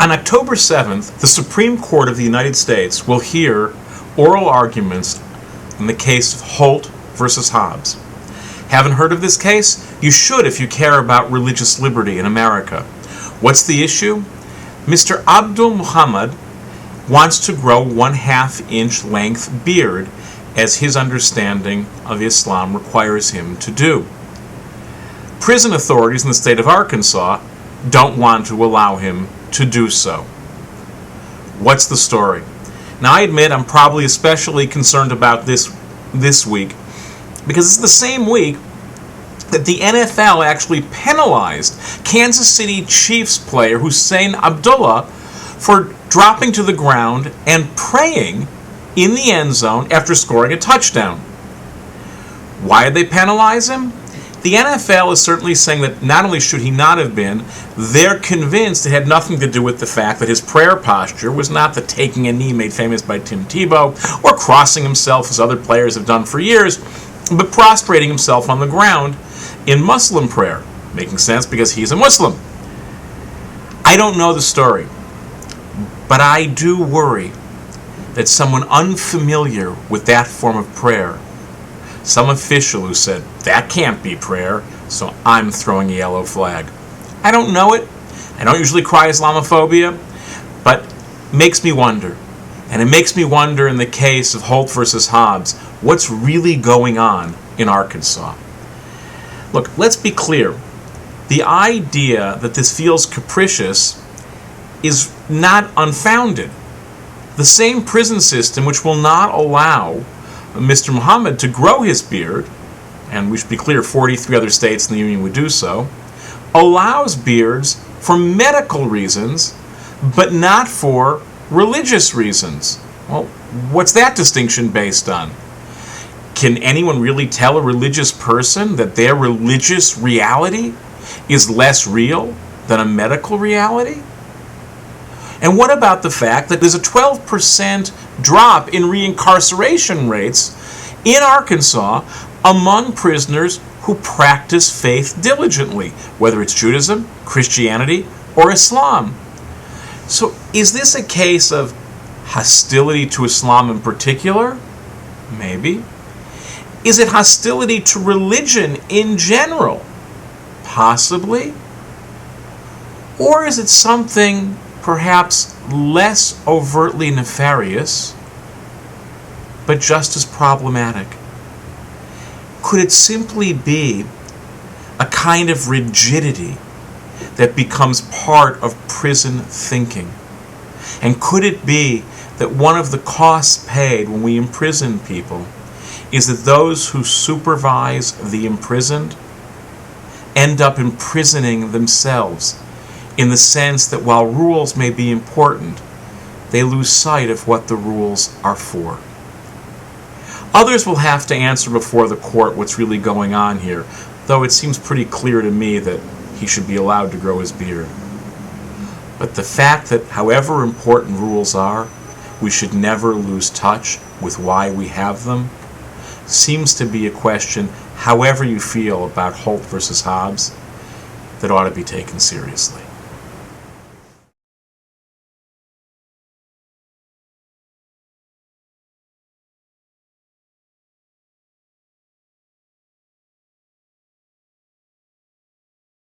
On October 7th, the Supreme Court of the United States will hear oral arguments in the case of Holt vs. Hobbs. Haven't heard of this case? You should if you care about religious liberty in America. What's the issue? Mr. Abdul Muhammad wants to grow 1/2 inch length beard as his understanding of Islam requires him to do. Prison authorities in the state of Arkansas don't want to allow him to do so. What's the story? Now, I admit I'm probably especially concerned about this week because it's the same week that the NFL actually penalized Kansas City Chiefs player Husain Abdullah for dropping to the ground and praying in the end zone after scoring a touchdown. Why did they penalize him? The NFL is certainly saying that not only should he not have been, they're convinced it had nothing to do with the fact that his prayer posture was not the taking a knee made famous by Tim Tebow or crossing himself as other players have done for years, but prostrating himself on the ground in Muslim prayer, making sense because he's a Muslim. I don't know the story, but I do worry that someone unfamiliar with that form of prayer, some official who said, that can't be prayer, so I'm throwing a yellow flag. I don't know it. I don't usually cry Islamophobia, but it makes me wonder. And it makes me wonder in the case of Holt versus Hobbs, what's really going on in Arkansas? Look, let's be clear. The idea that this feels capricious is not unfounded. The same prison system which will not allow Mr. Muhammad to grow his beard, and we should be clear, 43 other states in the Union would do so, allows beards for medical reasons, but not for religious reasons. Well, what's that distinction based on? Can anyone really tell a religious person that their religious reality is less real than a medical reality? And what about the fact that there's a 12% drop in reincarceration rates in Arkansas among prisoners who practice faith diligently, whether it's Judaism, Christianity, or Islam? So is this a case of hostility to Islam in particular? Maybe. Is it hostility to religion in general? Possibly. Or is it something perhaps less overtly nefarious, but just as problematic? Could it simply be a kind of rigidity that becomes part of prison thinking? And could it be that one of the costs paid when we imprison people is that those who supervise the imprisoned end up imprisoning themselves, in the sense that while rules may be important, they lose sight of what the rules are for? Others will have to answer before the court what's really going on here, though it seems pretty clear to me that he should be allowed to grow his beard. But the fact that however important rules are, we should never lose touch with why we have them, seems to be a question, however you feel about Holt versus Hobbs, that ought to be taken seriously.